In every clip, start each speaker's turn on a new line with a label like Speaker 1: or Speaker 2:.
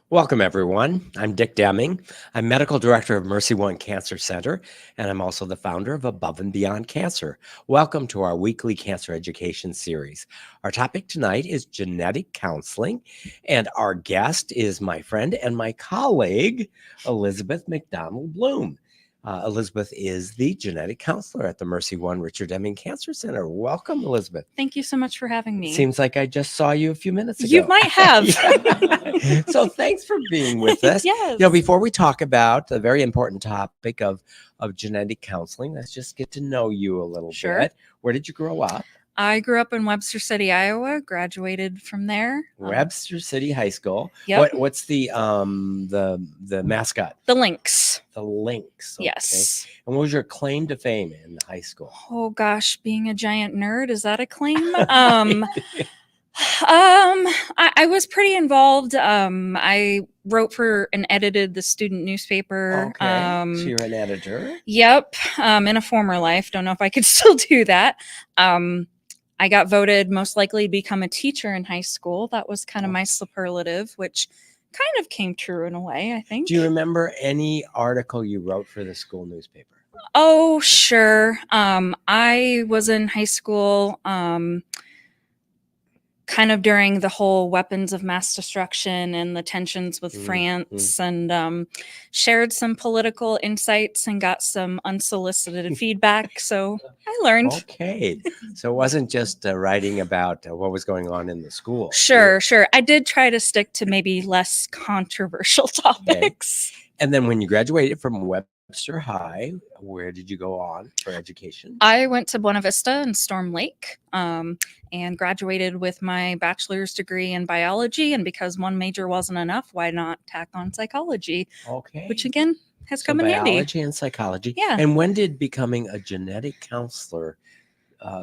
Speaker 1: Welcome, everyone. I'm Dick Deming. I'm Medical Director of MercyOne Cancer Center, and I'm also the founder of Above and Beyond Cancer. Welcome to our weekly cancer education series. Our topic tonight is genetic counseling, and our guest is my friend and my colleague, Elizabeth McDonald Blume. Elizabeth is the genetic counselor at the MercyOne Richard Deming Cancer Center. Welcome, Elizabeth.
Speaker 2: Thank you so much for having me.
Speaker 1: Seems like I just saw you a few minutes ago.
Speaker 2: You might have.
Speaker 1: So thanks for being with us.
Speaker 2: Yes.
Speaker 1: Before we talk about the very important topic of genetic counseling, let's just get to know you a little bit. Where did you grow up?
Speaker 2: I grew up in Webster City, Iowa, graduated from there.
Speaker 1: Webster City High School.
Speaker 2: Yep.
Speaker 1: What's the mascot?
Speaker 2: The Lynx.
Speaker 1: The Lynx. Okay.
Speaker 2: Yes.
Speaker 1: And what was your claim to fame in high school?
Speaker 2: Oh gosh, being a giant nerd, is that a claim? I was pretty involved. I wrote for and edited the student newspaper.
Speaker 1: Okay. So you're an editor?
Speaker 2: Yep. In a former life. Don't know if I could still do that. I got voted most likely to become a teacher in high school. That was kind of my superlative, which kind of came true in a way, I think.
Speaker 1: Do you remember any article you wrote for the school newspaper?
Speaker 2: Oh, sure. I was in high school kind of during the whole weapons of mass destruction and the tensions with France, and shared some political insights and got some unsolicited feedback. So I learned.
Speaker 1: Okay. So it wasn't just writing about what was going on in the school.
Speaker 2: Sure. I did try to stick to maybe less controversial topics.
Speaker 1: Okay. And then when you graduated from Webster High, where did you go on for education?
Speaker 2: I went to Buena Vista and Storm Lake and graduated with my bachelor's degree in biology. And because one major wasn't enough, why not tack on psychology?
Speaker 1: Okay.
Speaker 2: Which again has come in handy.
Speaker 1: Biology and psychology.
Speaker 2: Yeah.
Speaker 1: And when did becoming a genetic counselor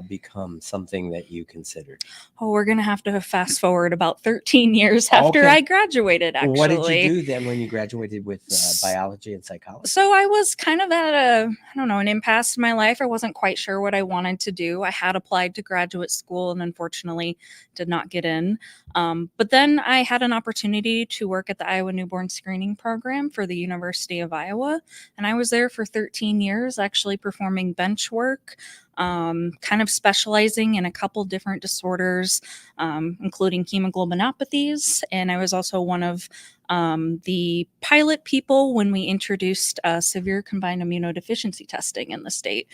Speaker 1: become something that you considered?
Speaker 2: Oh, we're going to have to fast forward about 13 years after I graduated, actually.
Speaker 1: What did you do then when you graduated with biology and psychology?
Speaker 2: So I was kind of at an impasse in my life. I wasn't quite sure what I wanted to do. I had applied to graduate school and unfortunately did not get in. But then I had an opportunity to work at the Iowa Newborn Screening Program for the University of Iowa. And I was there for 13 years, actually performing bench work, kind of specializing in a couple different disorders, including hemoglobinopathies. And I was also one of the pilot people when we introduced severe combined immunodeficiency testing in the state.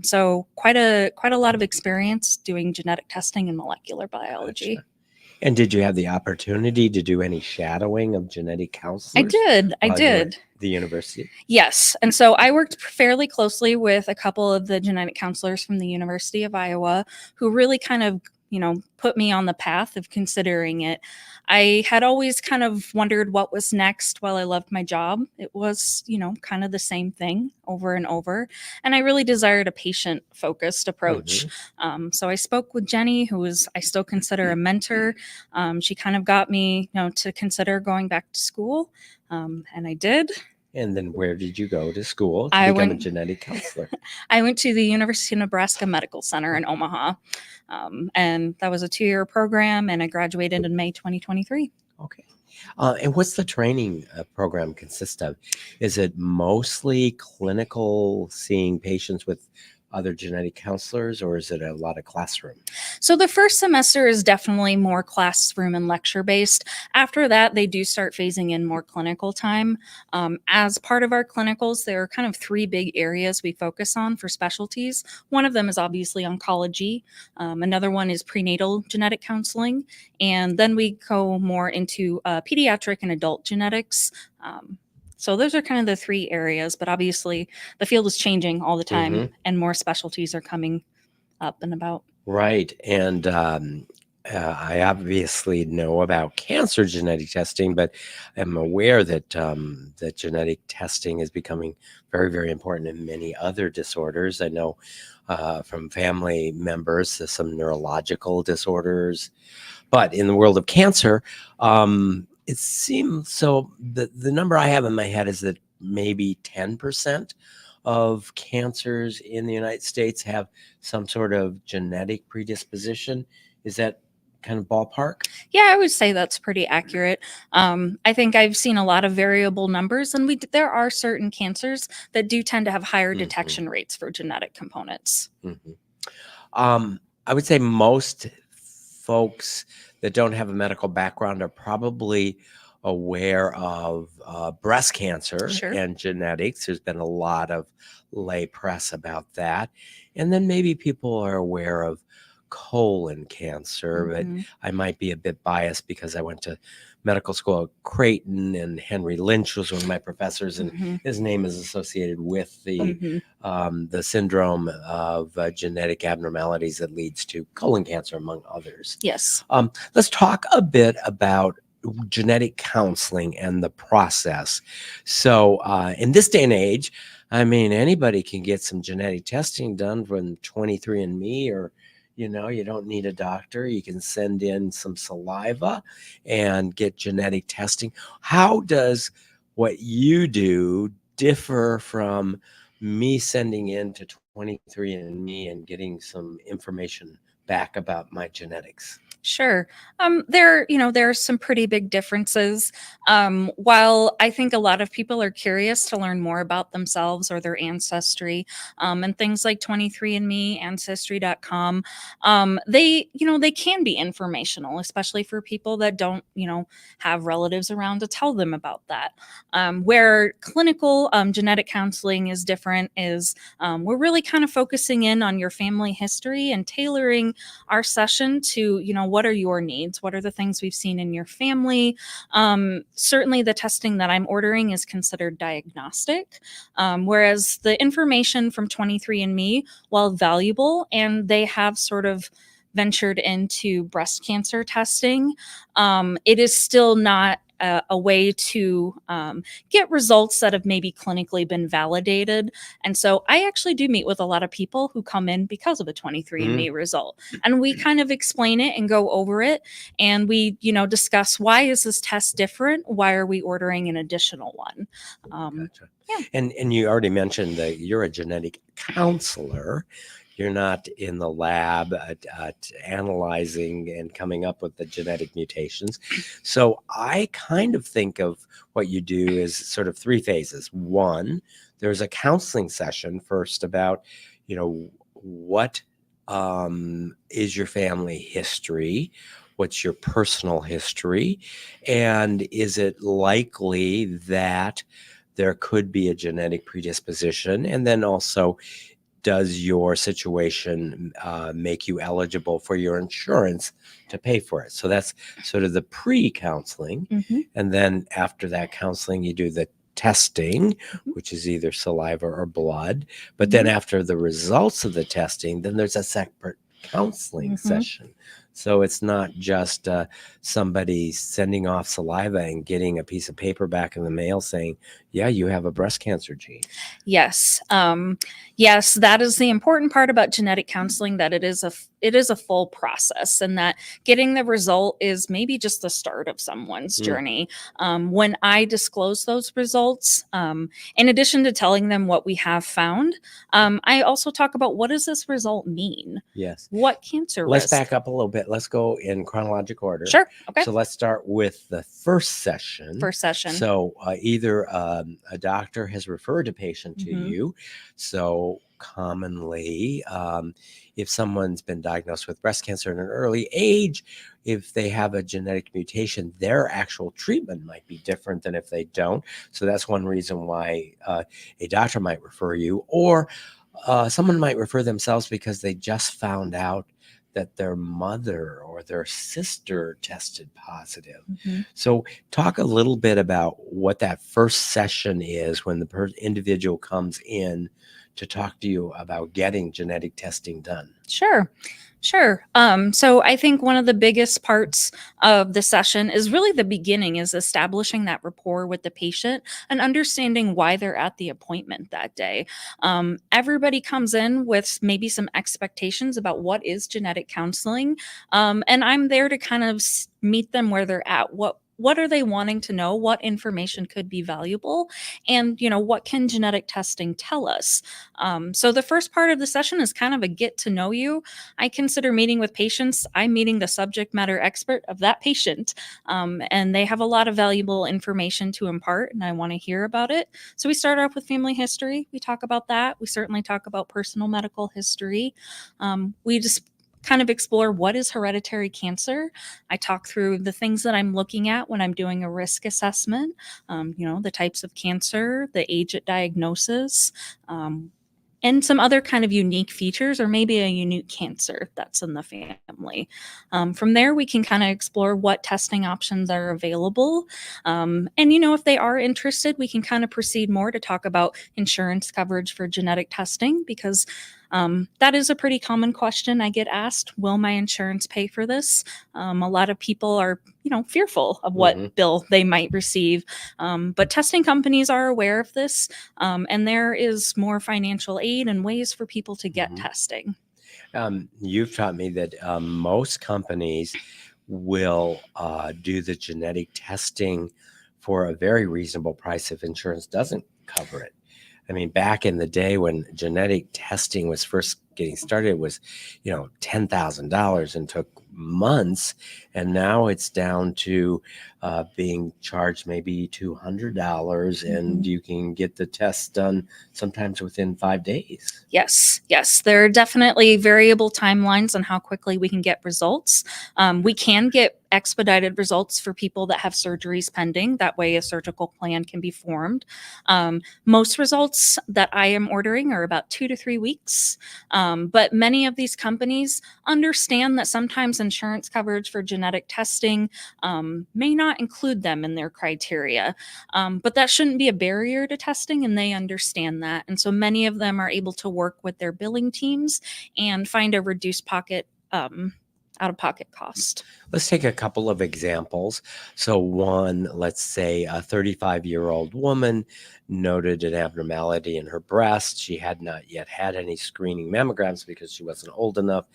Speaker 2: So quite a lot of experience doing genetic testing and molecular biology.
Speaker 1: Gotcha. And did you have the opportunity to do any shadowing of genetic counselors?
Speaker 2: I did.
Speaker 1: At the university?
Speaker 2: Yes. And so I worked fairly closely with a couple of the genetic counselors from the University of Iowa who really kind of, put me on the path of considering it. I had always kind of wondered what was next. While I loved my job, it was, kind of the same thing over and over. And I really desired a patient-focused approach. So I spoke with Jenny, who I still consider a mentor. She kind of got me, to consider going back to school. And I did.
Speaker 1: And then where did you go to school to become a genetic counselor?
Speaker 2: I went to the University of Nebraska Medical Center in Omaha. And that was a 2-year program, and I graduated in May 2023.
Speaker 1: Okay. And what's the training program consist of? Is it mostly clinical, seeing patients with other genetic counselors, or is it a lot of classroom?
Speaker 2: So the first semester is definitely more classroom and lecture based. After that, they do start phasing in more clinical time. As part of our clinicals, there are kind of 3 big areas we focus on for specialties. One of them is obviously oncology. Another one is prenatal genetic counseling. And then we go more into pediatric and adult genetics. So those are kind of the 3 areas, but obviously the field is changing all the time and more specialties are coming up and about.
Speaker 1: Right. And I obviously know about cancer genetic testing, but I'm aware that that genetic testing is becoming very, very important in many other disorders. I know from family members, some neurological disorders, but in the world of cancer, it seems so the number I have in my head is that maybe 10% of cancers in the United States have some sort of genetic predisposition. Is that kind of ballpark?
Speaker 2: Yeah, I would say that's pretty accurate. I think I've seen a lot of variable numbers, and there are certain cancers that do tend to have higher
Speaker 1: Mhm,
Speaker 2: detection rates for genetic components.
Speaker 1: mhm. I would say most folks that don't have a medical background are probably aware of breast cancer
Speaker 2: Sure.
Speaker 1: and genetics. There's been a lot of lay press about that. And then maybe people are aware of colon cancer, but
Speaker 2: Hmm.
Speaker 1: I might be a bit biased because I went to medical school at Creighton and Henry Lynch was one of my professors, and
Speaker 2: Hmm.
Speaker 1: his name is associated with
Speaker 2: Hmm.
Speaker 1: the syndrome of genetic abnormalities that leads to colon cancer, among others.
Speaker 2: Yes.
Speaker 1: Let's talk a bit about genetic counseling and the process. So, in this day and age, I mean, anybody can get some genetic testing done from 23andMe, or you don't need a doctor. You can send in some saliva and get genetic testing. How does what you do differ from me sending in to 23andMe and getting some information back about my genetics?
Speaker 2: Sure. There are some pretty big differences. While I think a lot of people are curious to learn more about themselves or their ancestry, and things like 23andMe, Ancestry.com, they can be informational, especially for people that don't, have relatives around to tell them about that. Where clinical genetic counseling is different is we're really kind of focusing in on your family history and tailoring our session to, what are your needs? What are the things we've seen in your family? Certainly, the testing that I'm ordering is considered diagnostic, whereas the information from 23andMe, while valuable, and they have sort of ventured into breast cancer testing, it is still not a way to get results that have maybe clinically been validated. And so I actually do meet with a lot of people who come in because of a
Speaker 1: Mhm.
Speaker 2: 23andMe result. And we kind of explain it and go over it. And we, discuss, why is this test different? Why are we ordering an additional one?
Speaker 1: Gotcha.
Speaker 2: Yeah.
Speaker 1: And you already mentioned that you're a genetic counselor. You're not in the lab at analyzing and coming up with the genetic mutations. So I kind of think of what you do as sort of three phases. One, there's a counseling session first about, what is your family history? What's your personal history? And is it likely that there could be a genetic predisposition? And then also, does your situation make you eligible for your insurance to pay for it? So that's sort of the pre-counseling.
Speaker 2: Hmm.
Speaker 1: And then after that counseling, you do the testing,
Speaker 2: Hmm.
Speaker 1: which is either saliva or blood. But then
Speaker 2: Hmm.
Speaker 1: after the results of the testing, then there's a separate counseling
Speaker 2: Hmm.
Speaker 1: session. So it's not just somebody sending off saliva and getting a piece of paper back in the mail saying, yeah, you have a breast cancer gene.
Speaker 2: Yes. Yes, that is the important part about genetic counseling, that it is a full process, and that getting the result is maybe just the start of someone's
Speaker 1: Mm,
Speaker 2: journey. When I disclose those results, in addition to telling them what we have found, I also talk about, what does this result mean?
Speaker 1: yes.
Speaker 2: What cancer
Speaker 1: Let's
Speaker 2: risk?
Speaker 1: back up a little bit. Let's go in chronologic order.
Speaker 2: Sure. Okay.
Speaker 1: So let's start with the first session.
Speaker 2: First session.
Speaker 1: So either a doctor has referred a patient to
Speaker 2: Hmm.
Speaker 1: you. So commonly, if someone's been diagnosed with breast cancer at an early age, if they have a genetic mutation, their actual treatment might be different than if they don't. So that's one reason why a doctor might refer you, or someone might refer themselves because they just found out that their mother or their sister tested positive.
Speaker 2: Hmm.
Speaker 1: So, talk a little bit about what that first session is when the individual comes in to talk to you about getting genetic testing done.
Speaker 2: Sure. Sure. So I think one of the biggest parts of the session is really the beginning, is establishing that rapport with the patient and understanding why they're at the appointment that day. Everybody comes in with maybe some expectations about what is genetic counseling. And I'm there to kind of meet them where they're at. what are they wanting to know? What information could be valuable? And, what can genetic testing tell us? So the first part of the session is kind of a get to know you. I consider meeting with patients, I'm meeting the subject matter expert of that patient. And they have a lot of valuable information to impart, and I want to hear about it. So we start off with family history. We talk about that. We certainly talk about personal medical history. We just kind of explore what is hereditary cancer. I talk through the things that I'm looking at when I'm doing a risk assessment, the types of cancer, the age at diagnosis, and some other kind of unique features, or maybe a unique cancer that's in the family. From there, we can kind of explore what testing options are available. And, if they are interested, we can kind of proceed more to talk about insurance coverage for genetic testing, because that is a pretty common question I get asked. Will my insurance pay for this? A lot of people are, fearful of what bill they might receive. But testing companies are aware of this, and there is more financial aid and ways for people to get testing.
Speaker 1: You've taught me that most companies will do the genetic testing for a very reasonable price if insurance doesn't cover it. I mean, back in the day when genetic testing was first getting started, it was, $10,000 and took months. And now it's down to being charged maybe $200, and you can get the test done sometimes within 5 days.
Speaker 2: Yes. There are definitely variable timelines on how quickly we can get results. We can get expedited results for people that have surgeries pending. That way a surgical plan can be formed. Most results that I am ordering are about 2 to 3 weeks. But many of these companies understand that sometimes insurance coverage for genetic testing may not include them in their criteria. But that shouldn't be a barrier to testing, and they understand that. And so many of them are able to work with their billing teams and find a reduced out-of-pocket cost.
Speaker 1: Let's take a couple of examples. So one, let's say a 35-year-old woman noted an abnormality in her breast. She had not yet had any screening mammograms because she wasn't old enough.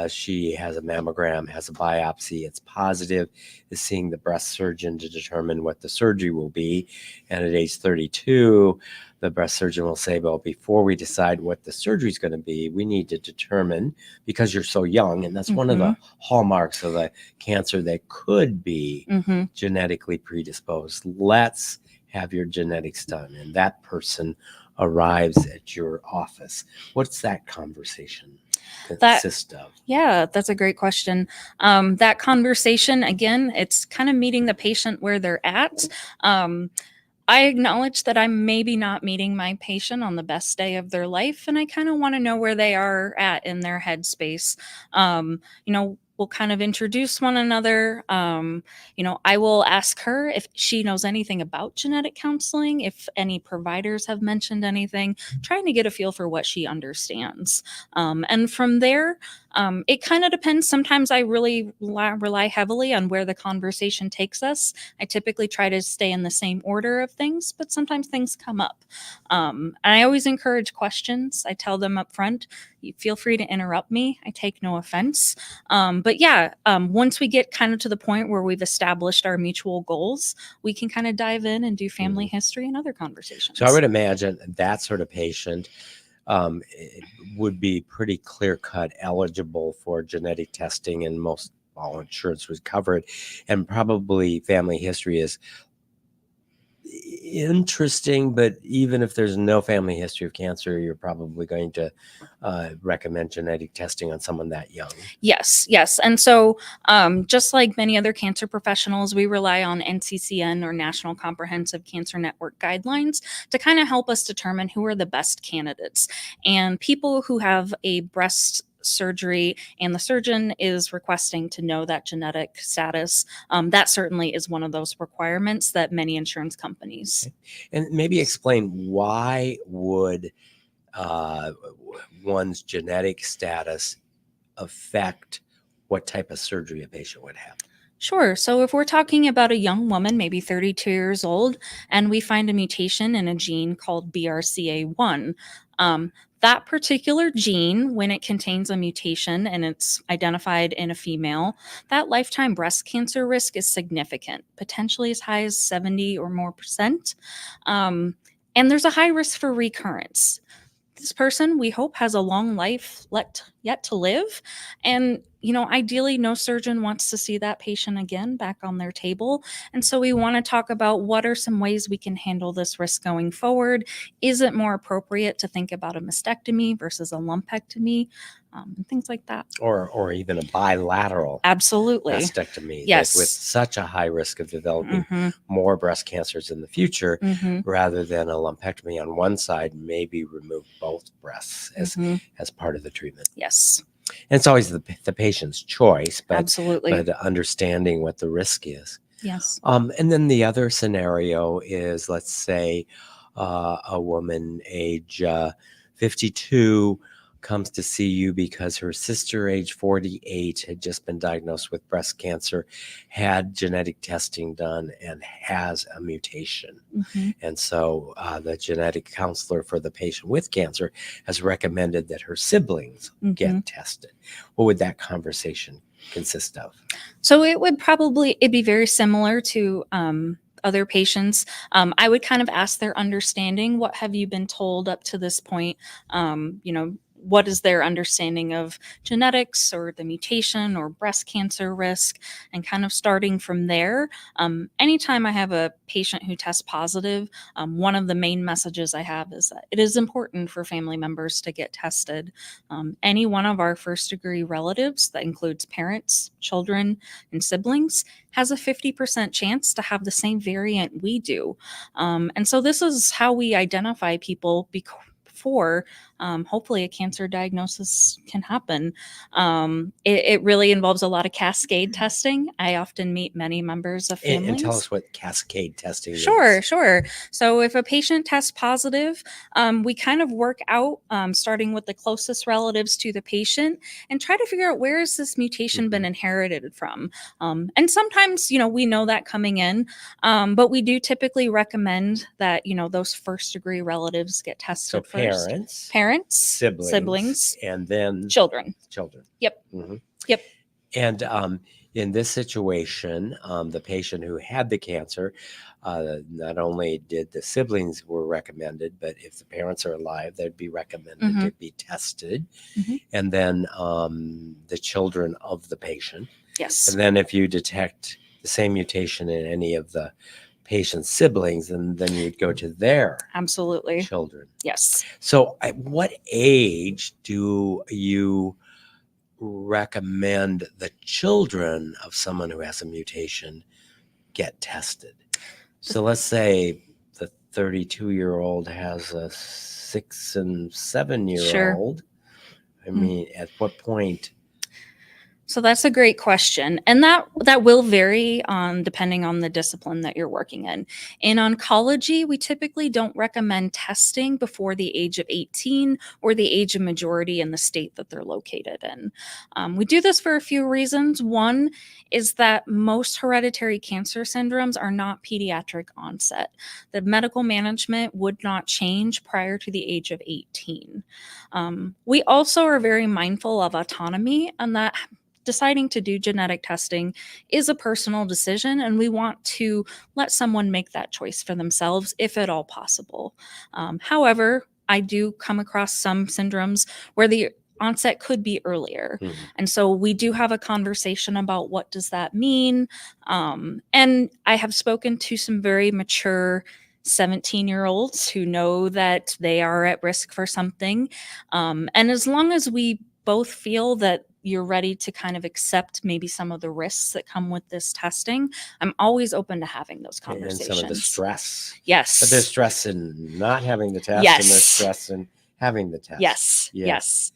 Speaker 1: She has a mammogram, has a biopsy, it's positive, is seeing the breast surgeon to determine what the surgery will be. And at age 32, the breast surgeon will say, well, before we decide what the surgery is going to be, we need to determine, because you're so young, and that's one of the hallmarks of a cancer that could be genetically predisposed. Let's have your genetics done. And that person arrives at your office. What's that conversation consist of?
Speaker 2: Yeah, that's a great question. That conversation, again, it's kind of meeting the patient where they're at. I acknowledge that I'm maybe not meeting my patient on the best day of their life, and I kind of want to know where they are at in their headspace. We'll kind of introduce one another. I will ask her if she knows anything about genetic counseling, if any providers have mentioned anything, trying to get a feel for what she understands. And from there, it kind of depends. Sometimes I really rely heavily on where the conversation takes us. I typically try to stay in the same order of things, but sometimes things come up. And I always encourage questions. I tell them up front, you feel free to interrupt me. I take no offense. But yeah, once we get kind of to the point where we've established our mutual goals, we can kind of dive in and do family history and other conversations.
Speaker 1: So I would imagine that sort of patient it would be pretty clear-cut eligible for genetic testing, and most all insurance would cover it. And probably family history is interesting, but even if there's no family history of cancer, you're probably going to recommend genetic testing on someone that young.
Speaker 2: Yes. And so just like many other cancer professionals, we rely on NCCN, or National Comprehensive Cancer Network, guidelines to kind of help us determine who are the best candidates. And people who have a breast surgery and the surgeon is requesting to know that genetic status, that certainly is one of those requirements that many insurance companies.
Speaker 1: And maybe explain, why would one's genetic status affect what type of surgery a patient would have?
Speaker 2: Sure. So if we're talking about a young woman, maybe 32 years old, and we find a mutation in a gene called BRCA1, That particular gene, when it contains a mutation and it's identified in a female, that lifetime breast cancer risk is significant, potentially as high as 70 or more percent. Um, and there's a high risk for recurrence. This person, we hope, has a long life yet to live. And, ideally, no surgeon wants to see that patient again back on their table. And so we want to talk about what are some ways we can handle this risk going forward. Is it more appropriate to think about a mastectomy versus a lumpectomy? And things like that.
Speaker 1: Or even a bilateral
Speaker 2: Absolutely.
Speaker 1: mastectomy,
Speaker 2: Yes.
Speaker 1: that with such a high risk of developing
Speaker 2: Mhm.
Speaker 1: more breast cancers in the future,
Speaker 2: Mhm.
Speaker 1: rather than a lumpectomy on one side, maybe remove both breasts
Speaker 2: Mhm.
Speaker 1: as part of the treatment.
Speaker 2: Yes.
Speaker 1: And it's always the patient's choice, but
Speaker 2: Absolutely.
Speaker 1: understanding what the risk is.
Speaker 2: Yes.
Speaker 1: And then the other scenario is, let's say, a woman age 52 comes to see you because her sister, age 48, had just been diagnosed with breast cancer, had genetic testing done, and has a mutation.
Speaker 2: Mhm.
Speaker 1: And so the genetic counselor for the patient with cancer has recommended that her siblings
Speaker 2: Mhm.
Speaker 1: get tested. What would that conversation consist of?
Speaker 2: So it'd be very similar to other patients. I would kind of ask their understanding. What have you been told up to this point? What is their understanding of genetics or the mutation or breast cancer risk? And kind of starting from there. Anytime I have a patient who tests positive, one of the main messages I have is that it is important for family members to get tested. Any one of our first degree relatives, that includes parents, children, and siblings, has a 50% chance to have the same variant we do. And so this is how we identify people before hopefully a cancer diagnosis can happen. It really involves a lot of cascade testing. I often meet many members of families.
Speaker 1: And tell us what cascade testing means.
Speaker 2: Sure. So if a patient tests positive, we kind of work out, starting with the closest relatives to the patient, and try to figure out where has this mutation been inherited from. And sometimes, we know that coming in, but we do typically recommend that, those first degree relatives get tested first. Parents, siblings,
Speaker 1: and then
Speaker 2: children. Yep.
Speaker 1: Mhm.
Speaker 2: Yep.
Speaker 1: And in this situation, the patient who had the cancer, not only did the siblings were recommended, but if the parents are alive, they'd be recommended to be tested.
Speaker 2: Mhm.
Speaker 1: And then the children of the patient.
Speaker 2: Yes.
Speaker 1: And then if you detect the same mutation in any of the patient's siblings, and then you'd go to their
Speaker 2: Absolutely.
Speaker 1: children.
Speaker 2: Yes.
Speaker 1: So at what age do you recommend the children of someone who has a mutation get tested? So let's say the 32-year-old has a 6 and 7-year-old. I mean, at what point?
Speaker 2: So that's a great question. And that will vary depending on the discipline that you're working in. In oncology, we typically don't recommend testing before the age of 18 or the age of majority in the state that they're located in. We do this for a few reasons. One is that most hereditary cancer syndromes are not pediatric onset. The medical management would not change prior to the age of 18. We also are very mindful of autonomy, and that deciding to do genetic testing is a personal decision, and we want to let someone make that choice for themselves if at all possible. However, I do come across some syndromes where the onset could be earlier. And so we do have a conversation about what does that mean. And I have spoken to some very mature 17-year-olds who know that they are at risk for something. And as long as we both feel that you're ready to kind of accept maybe some of the risks that come with this testing, I'm always open to having those conversations.
Speaker 1: And some of the stress.
Speaker 2: Yes.
Speaker 1: But there's stress in not having the test,
Speaker 2: Yes.
Speaker 1: and there's stress in having the test.
Speaker 2: Yes.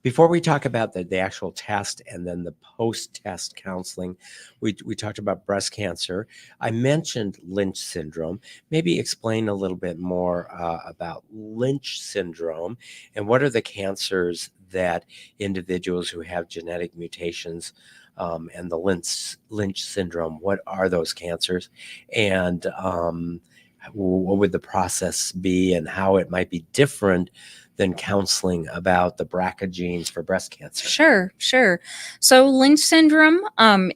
Speaker 1: Before we talk about the actual test and then the post-test counseling, we talked about breast cancer. I mentioned Lynch syndrome. Maybe explain a little bit more about Lynch syndrome, and what are the cancers that individuals who have genetic mutations and the Lynch syndrome, what are those cancers, and what would the process be, and how it might be different than counseling about the BRCA genes for breast cancer?
Speaker 2: Sure. So Lynch syndrome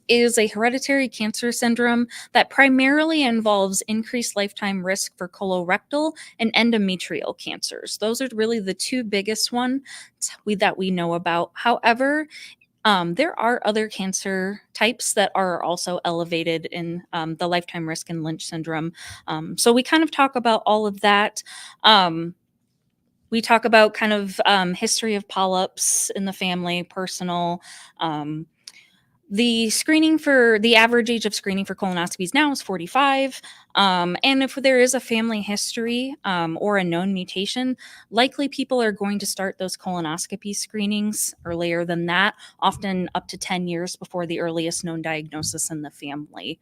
Speaker 2: is a hereditary cancer syndrome that primarily involves increased lifetime risk for colorectal and endometrial cancers. Those are really the two biggest ones that we know about. However, there are other cancer types that are also elevated in the lifetime risk in Lynch syndrome. So we kind of talk about all of that. We talk about kind of history of polyps in the family, personal. Um, the average age of screening for colonoscopies now is 45. And if there is a family history or a known mutation, likely people are going to start those colonoscopy screenings earlier than that, often up to 10 years before the earliest known diagnosis in the family.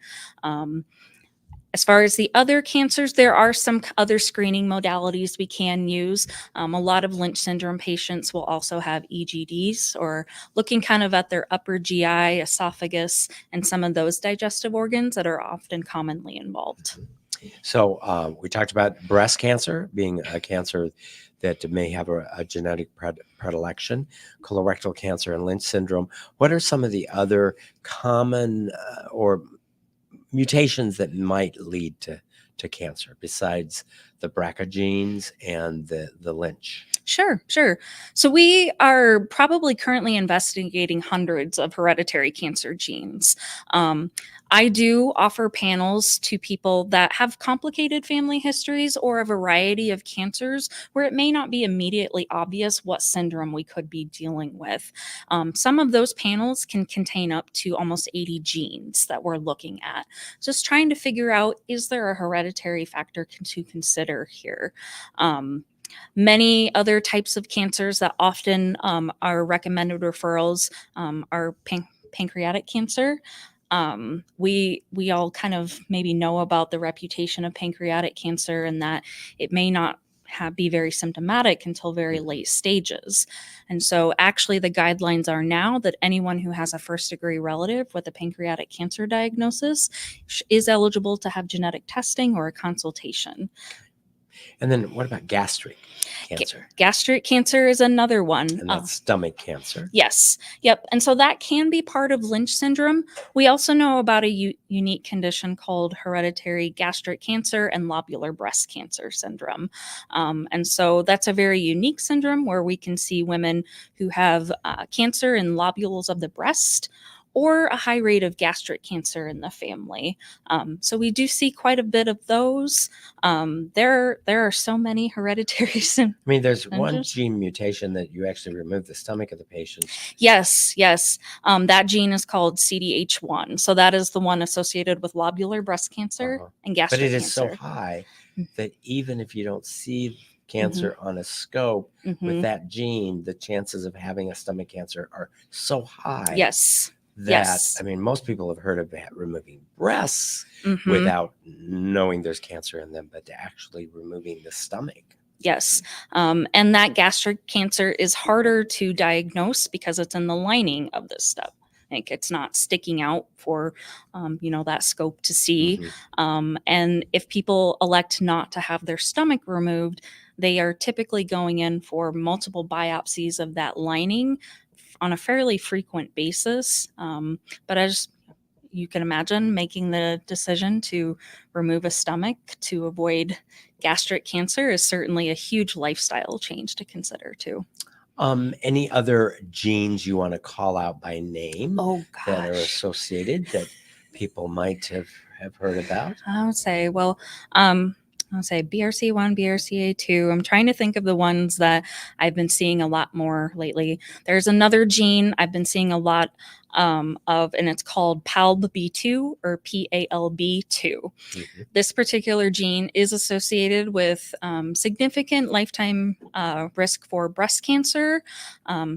Speaker 2: As far as the other cancers, there are some other screening modalities we can use. A lot of Lynch syndrome patients will also have EGDs, or looking kind of at their upper GI, esophagus, and some of those digestive organs that are often commonly involved.
Speaker 1: So we talked about breast cancer being a cancer that may have a genetic predilection, colorectal cancer, and Lynch syndrome. What are some of the other common or mutations that might lead to cancer besides the BRCA genes and the Lynch?
Speaker 2: Sure. So we are probably currently investigating hundreds of hereditary cancer genes. I do offer panels to people that have complicated family histories or a variety of cancers where it may not be immediately obvious what syndrome we could be dealing with. Some of those panels can contain up to almost 80 genes that we're looking at. Just trying to figure out, is there a hereditary factor to consider here? Many other types of cancers that often are recommended referrals are pancreatic cancer. We all kind of maybe know about the reputation of pancreatic cancer and that it may not be very symptomatic until very late stages. And so actually the guidelines are now that anyone who has a first degree relative with a pancreatic cancer diagnosis is eligible to have genetic testing or a consultation.
Speaker 1: And then what about gastric cancer?
Speaker 2: Gastric cancer is another one.
Speaker 1: And that's stomach cancer.
Speaker 2: Yes. Yep. And so that can be part of Lynch syndrome. We also know about a unique condition called hereditary gastric cancer and lobular breast cancer syndrome. And so that's a very unique syndrome where we can see women who have cancer in lobules of the breast or a high rate of gastric cancer in the family. So we do see quite a bit of those. There are so many hereditary
Speaker 1: I mean, there's one gene mutation that you actually remove the stomach of the patient.
Speaker 2: Yes. That gene is called CDH1. So that is the one associated with lobular breast cancer and gastric cancer.
Speaker 1: But it is so high that even if you don't see cancer on a scope with that gene, the chances of having a stomach cancer are so high.
Speaker 2: Yes.
Speaker 1: I mean, most people have heard of removing breasts without knowing there's cancer in them, but actually removing the stomach.
Speaker 2: Yes. And that gastric cancer is harder to diagnose because it's in the lining of this stuff. Like it's not sticking out for, that scope to see. And if people elect not to have their stomach removed, they are typically going in for multiple biopsies of that lining on a fairly frequent basis. But as you can imagine, making the decision to remove a stomach to avoid gastric cancer is certainly a huge lifestyle change to consider too.
Speaker 1: Any other genes you want to call out by name that are associated that people might have heard about?
Speaker 2: I would say, BRCA1, BRCA2. I'm trying to think of the ones that I've been seeing a lot more lately. There's another gene I've been seeing a lot of, and it's called PALB2 or PALB2. This particular gene is associated with significant lifetime risk for breast cancer,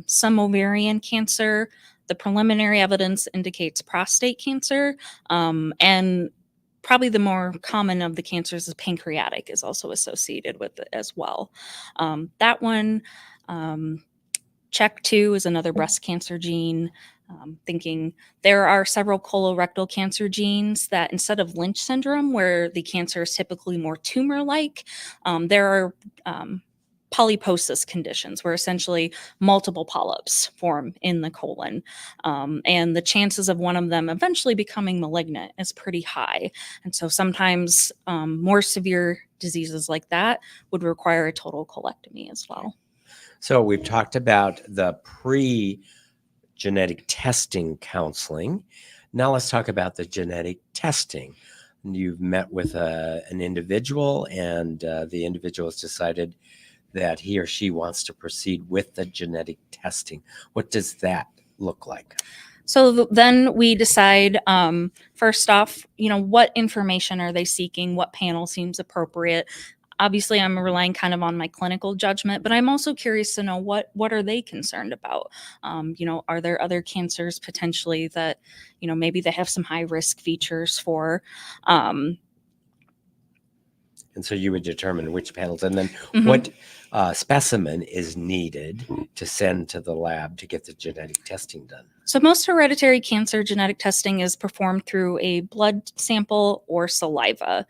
Speaker 2: some ovarian cancer. The preliminary evidence indicates prostate cancer, and probably the more common of the cancers is pancreatic is also associated with it as well. That one, CHEK2 is another breast cancer gene. Thinking there are several colorectal cancer genes that instead of Lynch syndrome, where the cancer is typically more tumor-like, there are polyposis conditions, where essentially multiple polyps form in the colon. And the chances of one of them eventually becoming malignant is pretty high. And so sometimes more severe diseases like that would require a total colectomy as well.
Speaker 1: So we've talked about the pre-genetic testing counseling. Now let's talk about the genetic testing. You've met with an individual, and the individual has decided that he or she wants to proceed with the genetic testing. What does that look like?
Speaker 2: So then we decide, first off, what information are they seeking? What panel seems appropriate? Obviously, I'm relying kind of on my clinical judgment, but I'm also curious to know what are they concerned about? Are there other cancers potentially that, maybe they have some high risk features for?
Speaker 1: And so you would determine which panels, and then
Speaker 2: Mhm.
Speaker 1: what specimen is needed to send to the lab to get the genetic testing done.
Speaker 2: So most hereditary cancer genetic testing is performed through a blood sample or saliva.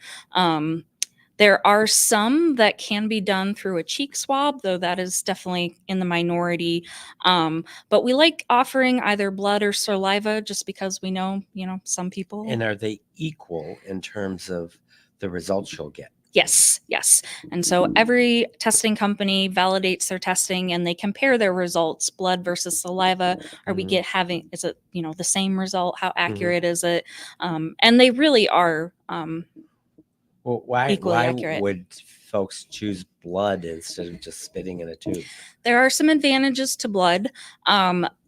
Speaker 2: There are some that can be done through a cheek swab, though that is definitely in the minority. But we like offering either blood or saliva just because we know, some people.
Speaker 1: And are they equal in terms of the results you'll get?
Speaker 2: Yes, yes. And so every testing company validates their testing and they compare their results, blood versus saliva. Are we is it, the same result? How accurate is it? And they really are
Speaker 1: Well, why
Speaker 2: equally accurate.
Speaker 1: would folks choose blood instead of just spitting in a tube?
Speaker 2: There are some advantages to blood.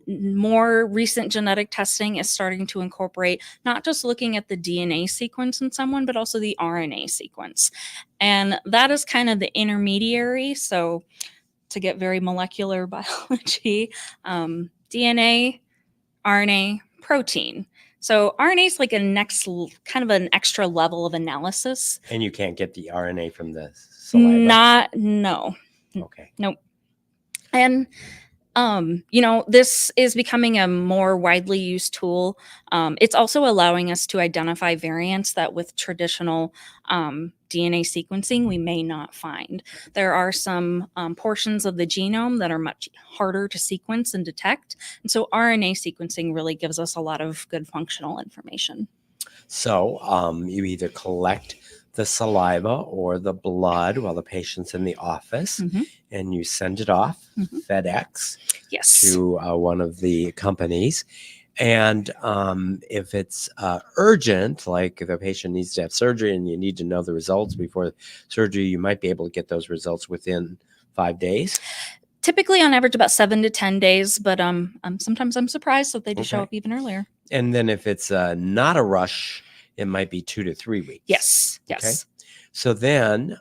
Speaker 2: More recent genetic testing is starting to incorporate not just looking at the DNA sequence in someone, but also the RNA sequence. And that is kind of the intermediary. So to get very molecular biology, DNA, RNA, protein. So RNA is like kind of an extra level of analysis.
Speaker 1: And you can't get the RNA from the saliva?
Speaker 2: No.
Speaker 1: Okay.
Speaker 2: Nope. And this is becoming a more widely used tool. It's also allowing us to identify variants that with traditional DNA sequencing we may not find. There are some portions of the genome that are much harder to sequence and detect. And so RNA sequencing really gives us a lot of good functional information.
Speaker 1: So you either collect the saliva or the blood while the patient's in the office, and you send it off FedEx to one of the companies. And if it's urgent, like the patient needs to have surgery and you need to know the results before surgery, you might be able to get those results within 5 days.
Speaker 2: Typically on average about 7 to 10 days, but sometimes I'm surprised that they do show up even earlier.
Speaker 1: And then if it's not a rush, it might be 2 to 3 weeks.
Speaker 2: Yes.
Speaker 1: Okay. So then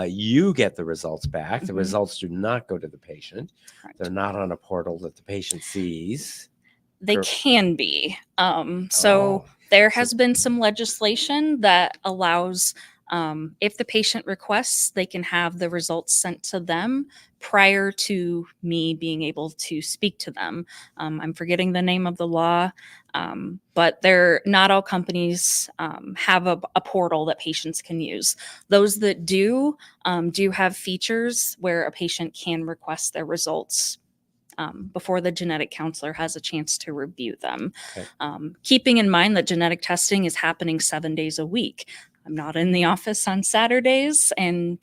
Speaker 1: you get the results back. The results do not go to the patient. Correct. They're not on a portal that the patient sees.
Speaker 2: They can be. So there has been some legislation that allows, if the patient requests, they can have the results sent to them prior to me being able to speak to them. I'm forgetting the name of the law, but not all companies have a portal that patients can use. Those that do have features where a patient can request their results before the genetic counselor has a chance to review them. Okay. Keeping in mind that genetic testing is happening 7 days a week. I'm not in the office on Saturdays, and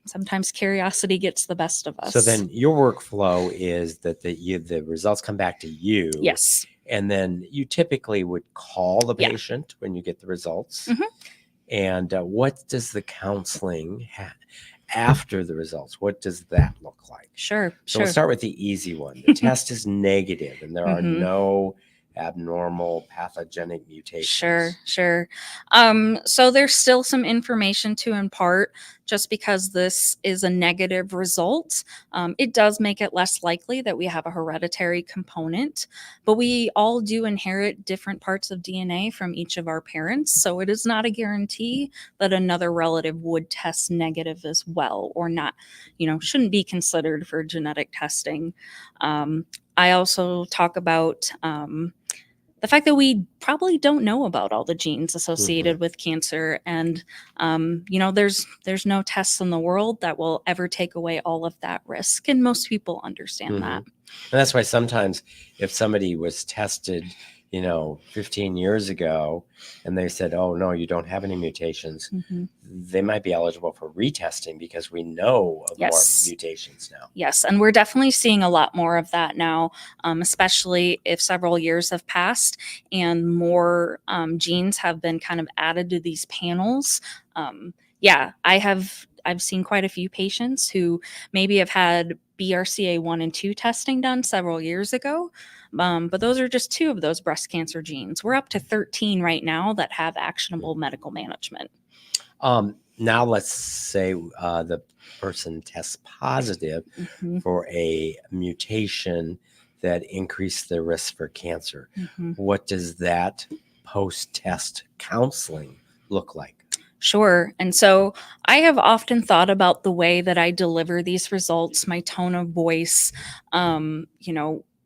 Speaker 2: sometimes curiosity gets the best of us.
Speaker 1: So then your workflow is that the results come back to you.
Speaker 2: Yes.
Speaker 1: And then you typically would call the patient when you get the results. And what does the counseling after the results, what does that look like?
Speaker 2: Sure.
Speaker 1: So we'll start with the easy one. The test is negative and there are no abnormal pathogenic mutations.
Speaker 2: Sure. So there's still some information to impart. Just because this is a negative result, it does make it less likely that we have a hereditary component, but we all do inherit different parts of DNA from each of our parents. So it is not a guarantee that another relative would test negative as well, or not, shouldn't be considered for genetic testing. I also talk about the fact that we probably don't know about all the genes
Speaker 1: Mhm.
Speaker 2: associated with cancer, and there's no tests in the world that will ever take away all of that risk, and most people understand that.
Speaker 1: And that's why sometimes if somebody was tested, 15 years ago, and they said, "Oh no, you don't have any mutations," they might be eligible for retesting because we know of more
Speaker 2: Yes.
Speaker 1: mutations now.
Speaker 2: Yes, and we're definitely seeing a lot more of that now, especially if several years have passed and more genes have been kind of added to these panels. Yeah, I've seen quite a few patients who maybe have had BRCA1 and 2 testing done several years ago, but those are just 2 of those breast cancer genes. We're up to 13 right now that have actionable medical management.
Speaker 1: Now let's say the person tests positive for a mutation that increased the risk for cancer. What does that post-test counseling look like?
Speaker 2: Sure. And so I have often thought about the way that I deliver these results, my tone of voice.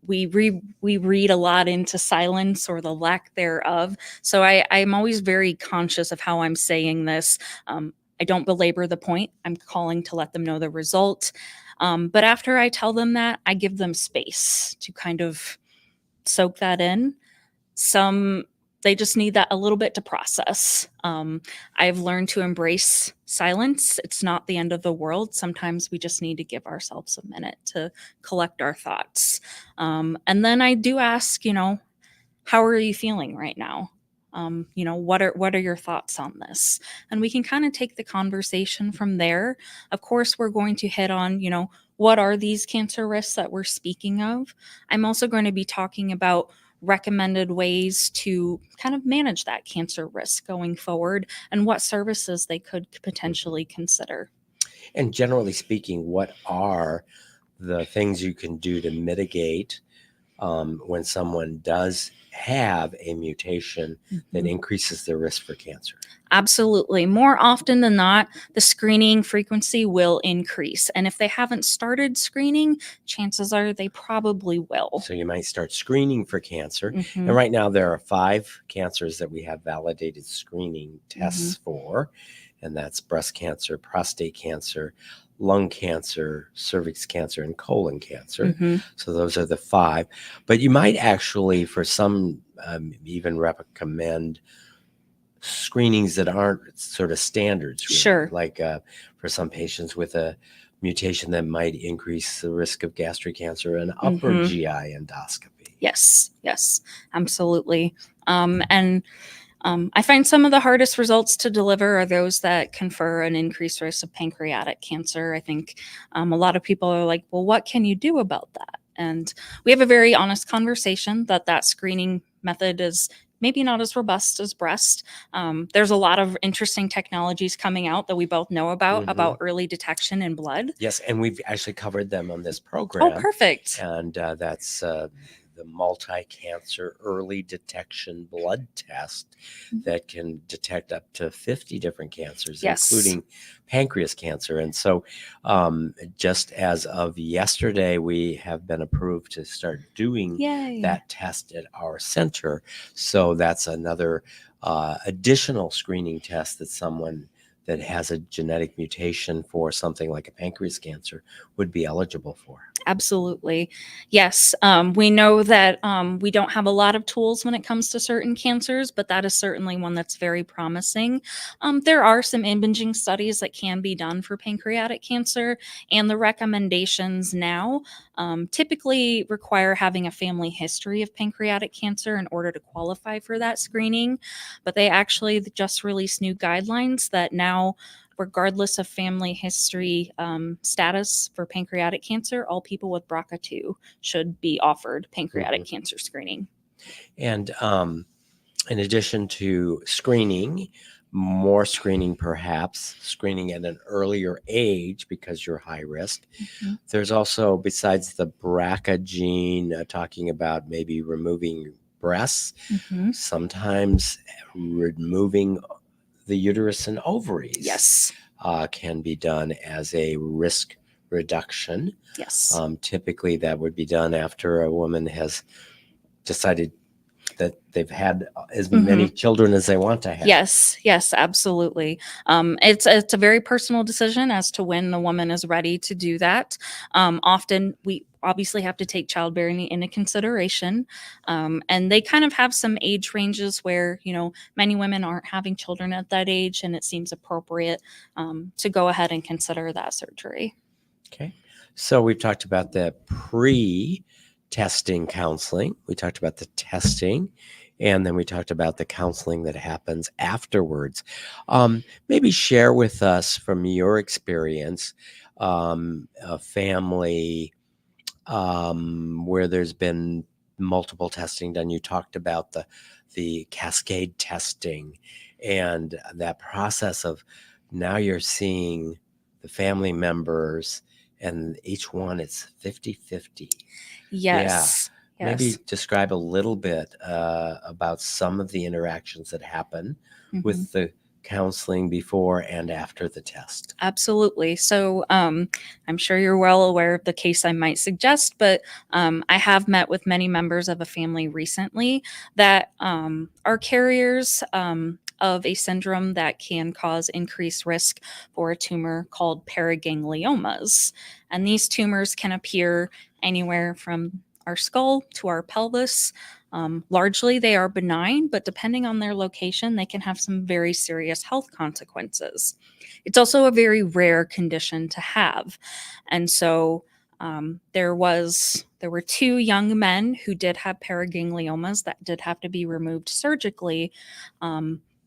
Speaker 2: We read a lot into silence or the lack thereof. So I'm always very conscious of how I'm saying this. I don't belabor the point. I'm calling to let them know the result. But after I tell them that, I give them space to kind of soak that in. Some they just need that a little bit to process. I've learned to embrace silence. It's not the end of the world. Sometimes we just need to give ourselves a minute to collect our thoughts. And then I do ask, how are you feeling right now? What are your thoughts on this? And we can kind of take the conversation from there. Of course, we're going to hit on, what are these cancer risks that we're speaking of? I'm also going to be talking about recommended ways to kind of manage that cancer risk going forward and what services they could potentially consider.
Speaker 1: And generally speaking, what are the things you can do to mitigate when someone does have a mutation that increases their risk for cancer?
Speaker 2: Absolutely. More often than not, the screening frequency will increase. And if they haven't started screening, chances are they probably will.
Speaker 1: So you might start screening for cancer. And right now there are 5 cancers that we have validated screening tests for. And that's breast cancer, prostate cancer, lung cancer, cervix cancer, and colon cancer. So those are the 5. But you might actually, for some, even recommend screenings that aren't sort of standards. Really.
Speaker 2: Sure.
Speaker 1: Like for some patients with a mutation that might increase the risk of gastric cancer, an upper GI endoscopy.
Speaker 2: Yes, absolutely. I find some of the hardest results to deliver are those that confer an increased risk of pancreatic cancer. I think a lot of people are like, well, what can you do about that? And we have a very honest conversation that screening method is maybe not as robust as breast. There's a lot of interesting technologies coming out that we both know about early detection in blood.
Speaker 1: Yes, and we've actually covered them on this program.
Speaker 2: Oh, perfect.
Speaker 1: And that's the multi-cancer early detection blood test that can detect up to 50 different cancers, including pancreas cancer. And so just as of yesterday, we have been approved to start doing that test at our center. So that's another additional screening test that someone that has a genetic mutation for something like a pancreas cancer would be eligible for.
Speaker 2: Absolutely. Yes. We know that we don't have a lot of tools when it comes to certain cancers, but that is certainly one that's very promising. There are some imaging studies that can be done for pancreatic cancer, and the recommendations now typically require having a family history of pancreatic cancer in order to qualify for that screening. But they actually just released new guidelines that now, regardless of family history status for pancreatic cancer, all people with BRCA2 should be offered pancreatic cancer screening.
Speaker 1: And in addition to screening, more screening perhaps, screening at an earlier age because you're high risk. There's also, besides the BRCA gene, talking about maybe removing breasts, sometimes removing the uterus and ovaries can be done as a risk reduction. Typically that would be done after a woman has decided that they've had as
Speaker 2: Mhm.
Speaker 1: many children as they want to have.
Speaker 2: Yes, absolutely. It's a very personal decision as to when the woman is ready to do that. Often we obviously have to take childbearing into consideration, and they kind of have some age ranges where many women aren't having children at that age, and it seems appropriate to go ahead and consider that surgery.
Speaker 1: Okay. So we've talked about the pre-testing counseling. We talked about the testing, and then we talked about the counseling that happens afterwards. Maybe share with us from your experience a family where there's been multiple testing done. You talked about the cascade testing and that process of now you're seeing the family members and each one it's 50-50.
Speaker 2: Yes.
Speaker 1: Maybe
Speaker 2: Yes.
Speaker 1: describe a little bit about some of the interactions that happen
Speaker 2: Mhm.
Speaker 1: with the counseling before and after the test.
Speaker 2: Absolutely. So I'm sure you're well aware of the case I might suggest, but I have met with many members of a family recently that are carriers of a syndrome that can cause increased risk for a tumor called paragangliomas. And these tumors can appear anywhere from our skull to our pelvis. Largely, they are benign, but depending on their location, they can have some very serious health consequences. It's also a very rare condition to have. And so there were two young men who did have paragangliomas that did have to be removed surgically.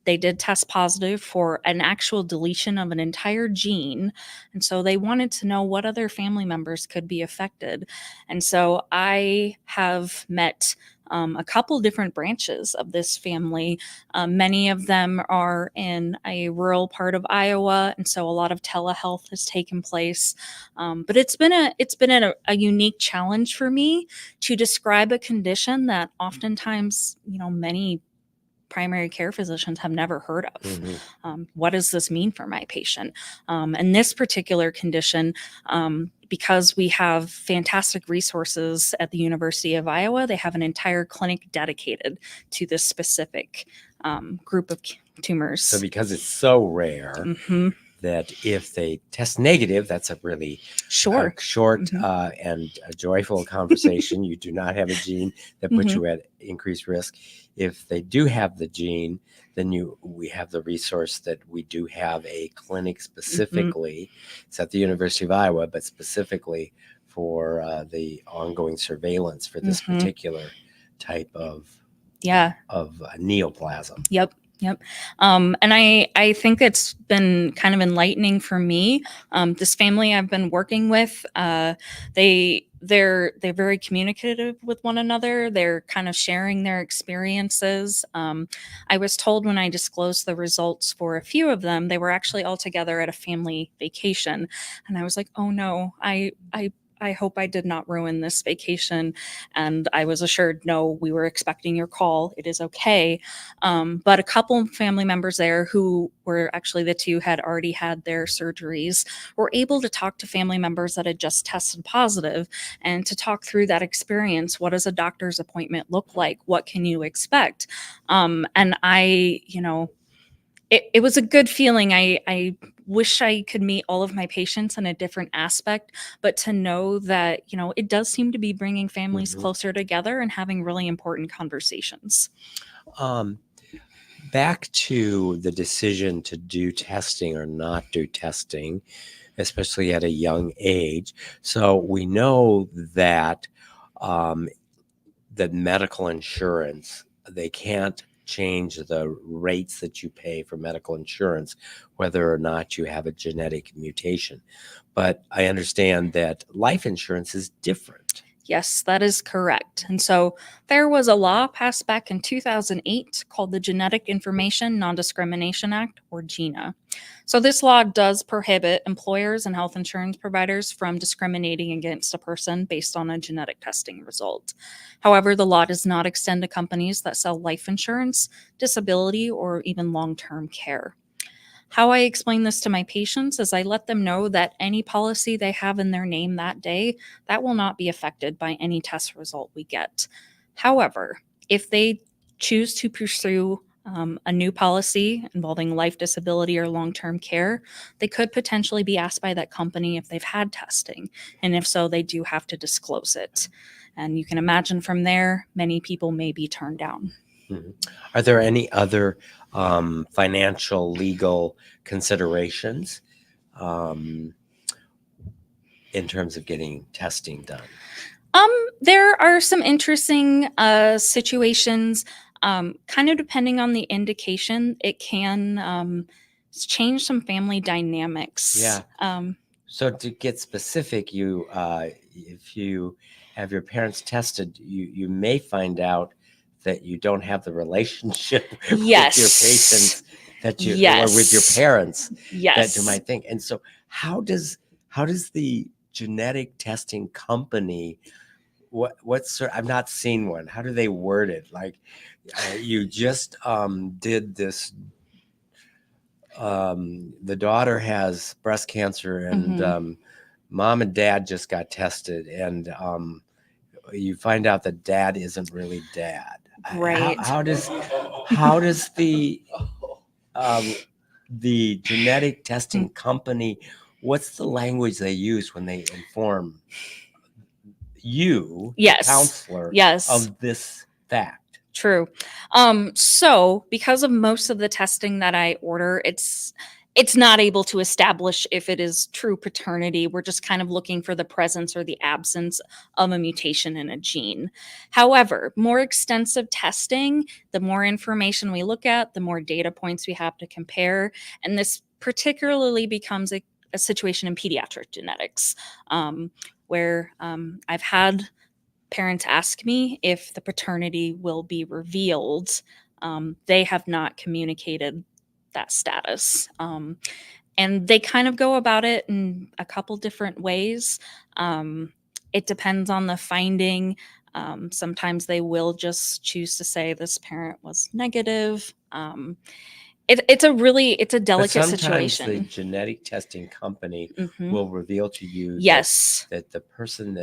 Speaker 2: They did test positive for an actual deletion of an entire gene. And so they wanted to know what other family members could be affected. And so I have met a couple different branches of this family. Many of them are in a rural part of Iowa, and so a lot of telehealth has taken place. But it's been a unique challenge for me to describe a condition that oftentimes many primary care physicians have never heard of. What does this mean for my patient? And this particular condition, because we have fantastic resources at the University of Iowa, they have an entire clinic dedicated to this specific group of tumors.
Speaker 1: So because it's so rare, that if they test negative, that's a really short and a joyful conversation. You do not have a gene that puts you at increased risk. If they do have the gene, then we have the resource that we do have a clinic specifically. It's at the University of Iowa, but specifically for the ongoing surveillance for this particular type of neoplasm.
Speaker 2: Yep. And I think it's been kind of enlightening for me. This family I've been working with, they're very communicative with one another. They're kind of sharing their experiences. I was told when I disclosed the results for a few of them, they were actually all together at a family vacation, and I was like, oh no, I hope I did not ruin this vacation. And I was assured, no, we were expecting your call. It is okay. But a couple family members there who were actually the two had already had their surgeries were able to talk to family members that had just tested positive and to talk through that experience. What does a doctor's appointment look like? What can you expect? And it was a good feeling. I wish I could meet all of my patients in a different aspect, but to know that, it does seem to be bringing families closer together and having really important conversations.
Speaker 1: Back to the decision to do testing or not do testing, especially at a young age. So we know that that medical insurance, they can't change the rates that you pay for medical insurance, whether or not you have a genetic mutation. But I understand that life insurance is different.
Speaker 2: Yes, that is correct. And so there was a law passed back in 2008 called the Genetic Information Non-Discrimination Act, or GINA. So this law does prohibit employers and health insurance providers from discriminating against a person based on a genetic testing result. However, the law does not extend to companies that sell life insurance, disability, or even long-term care. How I explain this to my patients is I let them know that any policy they have in their name that day, that will not be affected by any test result we get. However, if they choose to pursue a new policy involving life disability or long-term care, they could potentially be asked by that company if they've had testing. And if so, they do have to disclose it. And you can imagine from there, many people may be turned down.
Speaker 1: Mhm. Are there any other financial, legal considerations in terms of getting testing done?
Speaker 2: There are some interesting situations. Kind of depending on the indication, it can change some family dynamics.
Speaker 1: Yeah. So to get specific, if you have your parents tested, you may find out that you don't have the relationship
Speaker 2: Yes.
Speaker 1: with your patients or with your
Speaker 2: Yes.
Speaker 1: parents that
Speaker 2: Yes.
Speaker 1: you might think. And so how does the genetic testing company, I've not seen one. How do they word it? Like, you just did this. The daughter has breast cancer, and
Speaker 2: Mhm.
Speaker 1: mom and dad just got tested, and you find out that dad isn't really dad.
Speaker 2: Right.
Speaker 1: How does the genetic testing company, what's the language they use when they inform you, the
Speaker 2: Yes.
Speaker 1: counselor,
Speaker 2: Yes.
Speaker 1: of this fact?
Speaker 2: True. So because of most of the testing that I order, it's not able to establish if it is true paternity. We're just kind of looking for the presence or the absence of a mutation in a gene. However, more extensive testing, the more information we look at, the more data points we have to compare. And this particularly becomes a situation in pediatric genetics, where I've had parents ask me if the paternity will be revealed. They have not communicated that status. And they kind of go about it in a couple different ways. It depends on the finding. Sometimes they will just choose to say this parent was negative. It's a
Speaker 1: But
Speaker 2: delicate
Speaker 1: sometimes the
Speaker 2: situation.
Speaker 1: genetic testing company
Speaker 2: Mhm.
Speaker 1: will reveal to you
Speaker 2: Yes.
Speaker 1: that the person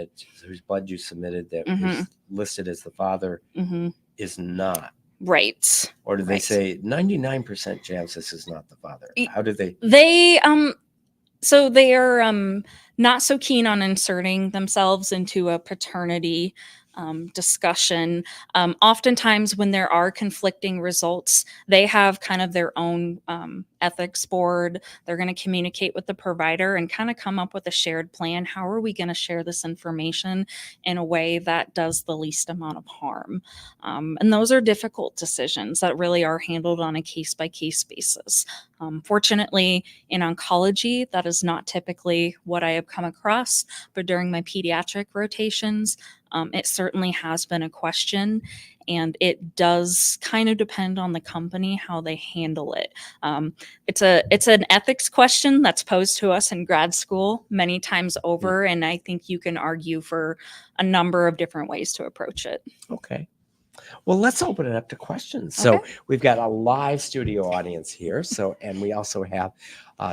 Speaker 1: whose blood you submitted that
Speaker 2: Mhm.
Speaker 1: is listed as the father
Speaker 2: Mhm.
Speaker 1: is not.
Speaker 2: Right.
Speaker 1: Or do they
Speaker 2: Right.
Speaker 1: say 99% chance this is not the father?
Speaker 2: Y-
Speaker 1: How do they?
Speaker 2: They So they are not so keen on inserting themselves into a paternity discussion. Oftentimes, when there are conflicting results, they have kind of their own ethics board. They're going to communicate with the provider and kind of come up with a shared plan. How are we going to share this information in a way that does the least amount of harm? And those are difficult decisions that really are handled on a case by case basis. Fortunately, in oncology, that is not typically what I have come across, but during my pediatric rotations, it certainly has been a question, and it does kind of depend on the company how they handle it. It's an ethics question that's posed to us in grad school many times over, and I think you can argue for a number of different ways to approach it.
Speaker 1: Okay. Well, let's open it up to questions. So we've got a live studio audience here. And we also have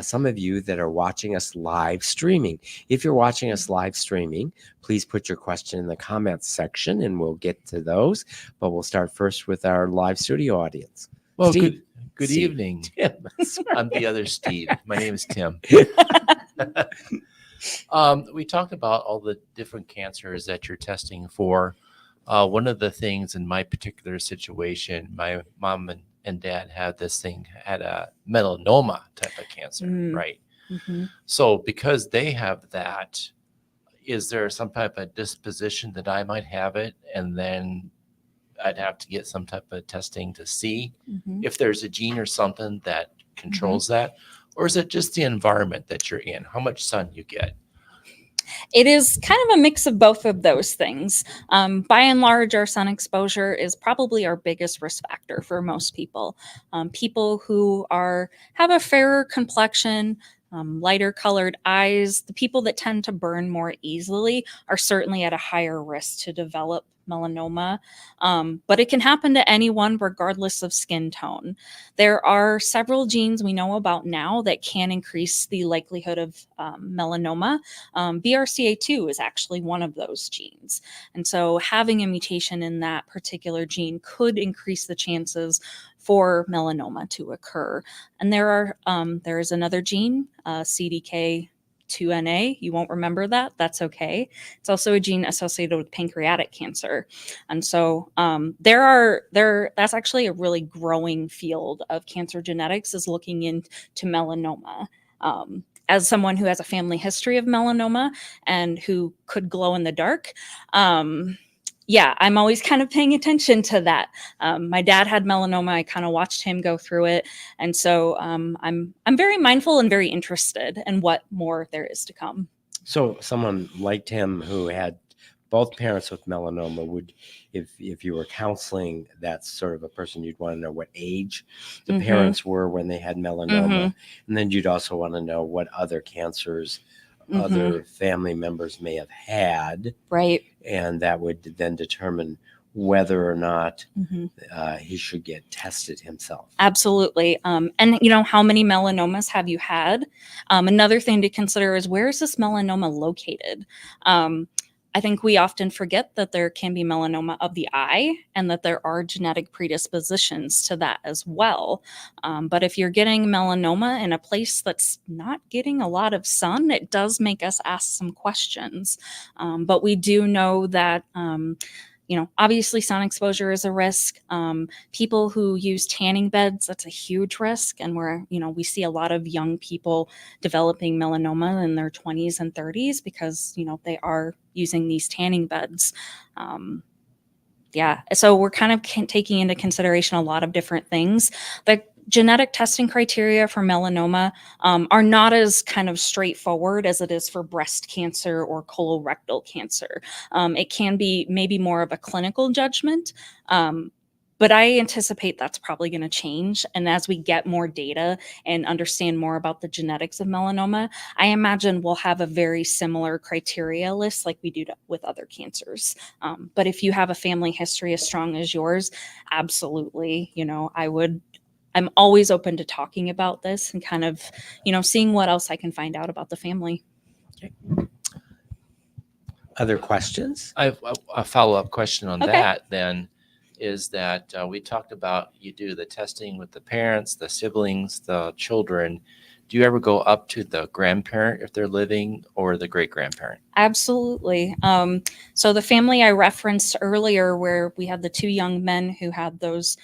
Speaker 1: some of you that are watching us live streaming. If you're watching us live streaming, please put your question in the comments section and we'll get to those. But we'll start first with our live studio audience.
Speaker 3: Well,
Speaker 1: Steve.
Speaker 3: good
Speaker 1: Steve.
Speaker 3: evening.
Speaker 1: Tim.
Speaker 3: I'm the other Steve. My name is Tim. We talked about all the different cancers that you're testing for. One of the things in my particular situation, my mom and dad had a melanoma type of cancer, right?
Speaker 2: Mm-hmm.
Speaker 3: So because they have that, is there some type of disposition that I might have it, and then I'd have to get some type of testing to see if there's a gene or something that controls that? Or is it just the environment that you're in, how much sun you get?
Speaker 2: It is kind of a mix of both of those things. By and large, our sun exposure is probably our biggest risk factor for most people. People who have a fairer complexion, lighter colored eyes, the people that tend to burn more easily are certainly at a higher risk to develop melanoma, but it can happen to anyone regardless of skin tone. There are several genes we know about now that can increase the likelihood of melanoma. BRCA2 is actually one of those genes. And so having a mutation in that particular gene could increase the chances for melanoma to occur. And there is another gene, CDK2NA. You won't remember that. That's okay. It's also a gene associated with pancreatic cancer. And so that's actually a really growing field of cancer genetics, is looking into melanoma. As someone who has a family history of melanoma and who could glow in the dark, yeah, I'm always kind of paying attention to that. My dad had melanoma. I kind of watched him go through it. And so I'm very mindful and very interested in what more there is to come.
Speaker 1: So someone like him who had both parents with melanoma, would, if you were counseling that sort of a person, you'd want to know what age the
Speaker 2: Mhm.
Speaker 1: parents were when they had melanoma.
Speaker 2: Mhm.
Speaker 1: And then you'd also want to know what other cancers
Speaker 2: Mhm.
Speaker 1: other family members may have had.
Speaker 2: Right.
Speaker 1: And that would then determine whether or not
Speaker 2: Mhm.
Speaker 1: he should get tested himself.
Speaker 2: Absolutely. And how many melanomas have you had? Another thing to consider is, where is this melanoma located? I think we often forget that there can be melanoma of the eye, and that there are genetic predispositions to that as well. But if you're getting melanoma in a place that's not getting a lot of sun, it does make us ask some questions. But we do know that obviously sun exposure is a risk. People who use tanning beds, that's a huge risk. And we see a lot of young people developing melanoma in their 20s and 30s because, they are using these tanning beds. Yeah. So we're kind of taking into consideration a lot of different things. The genetic testing criteria for melanoma are not as kind of straightforward as it is for breast cancer or colorectal cancer. It can be maybe more of a clinical judgment. But I anticipate that's probably going to change. And as we get more data and understand more about the genetics of melanoma, I imagine we'll have a very similar criteria list like we do with other cancers. But if you have a family history as strong as yours, absolutely, I'm always open to talking about this and kind of, seeing what else I can find out about the family.
Speaker 1: Okay. Other questions?
Speaker 3: I have a follow-up question on
Speaker 2: Okay.
Speaker 3: that then, is that we talked about you do the testing with the parents, the siblings, the children. Do you ever go up to the grandparent if they're living, or the great-grandparent?
Speaker 2: Absolutely. So the family I referenced earlier, where we had the two young men who had those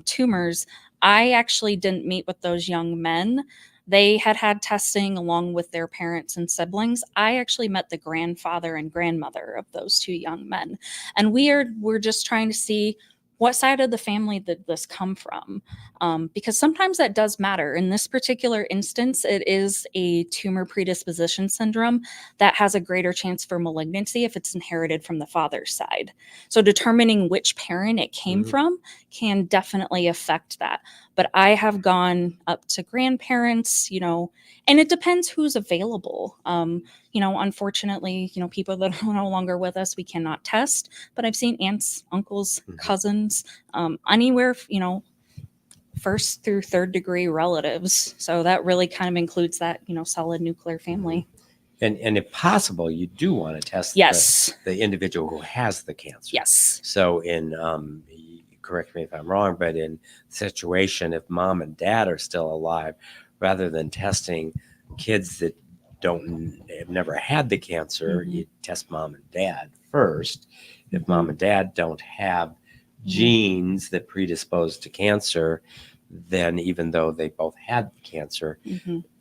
Speaker 2: tumors, I actually didn't meet with those young men. They had testing along with their parents and siblings. I actually met the grandfather and grandmother of those two young men. And we're just trying to see, what side of the family did this come from? Because sometimes that does matter. In this particular instance, it is a tumor predisposition syndrome that has a greater chance for malignancy if it's inherited from the father's side. So determining which parent it came from can definitely affect that. But I have gone up to grandparents, and it depends who's available. Unfortunately, people that are no longer with us, we cannot test, but I've seen aunts, uncles, cousins, anywhere, first through third degree relatives. So that really kind of includes that, solid nuclear family.
Speaker 1: And if possible, you do want to test
Speaker 2: Yes.
Speaker 1: the individual who has the cancer.
Speaker 2: Yes.
Speaker 1: So correct me if I'm wrong, but in situation, if mom and dad are still alive, rather than testing kids that have never had the cancer, you test mom and dad first. If mom and dad don't have genes that predispose to cancer, then even though they both had cancer,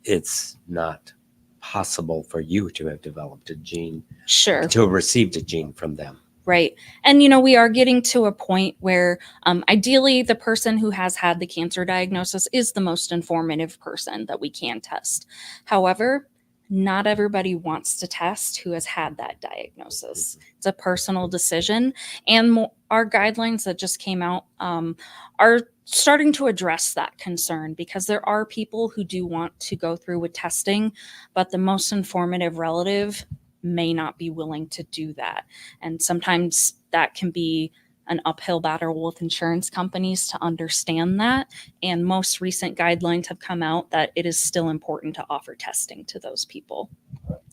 Speaker 1: it's not possible for you to have developed a gene,
Speaker 2: Sure,
Speaker 1: to have received a gene from them.
Speaker 2: Right. And, we are getting to a point where ideally the person who has had the cancer diagnosis is the most informative person that we can test. However, not everybody wants to test who has had that diagnosis. It's a personal decision. And our guidelines that just came out are starting to address that concern, because there are people who do want to go through with testing, but the most informative relative may not be willing to do that. And sometimes that can be an uphill battle with insurance companies to understand that. And most recent guidelines have come out that it is still important to offer testing to those people.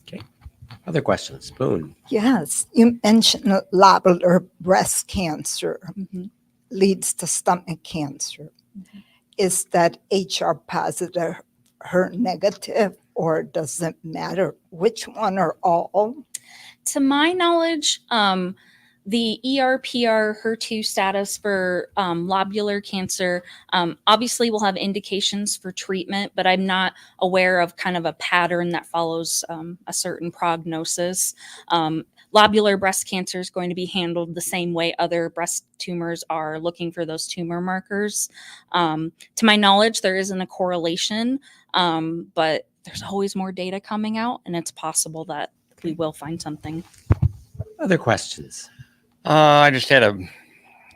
Speaker 1: Okay. Other questions? Boone.
Speaker 4: Yes, you mentioned lobular breast cancer
Speaker 2: Mhm.
Speaker 4: leads to stomach cancer. Is that HR positive, HER negative, or does it matter which one or all?
Speaker 2: To my knowledge, the ER/PR HER2 status for lobular cancer obviously will have indications for treatment, but I'm not aware of kind of a pattern that follows a certain prognosis. Lobular breast cancer is going to be handled the same way other breast tumors are, looking for those tumor markers. To my knowledge, there isn't a correlation, but there's always more data coming out, and it's possible that we will find something.
Speaker 1: Other questions?
Speaker 5: I just had a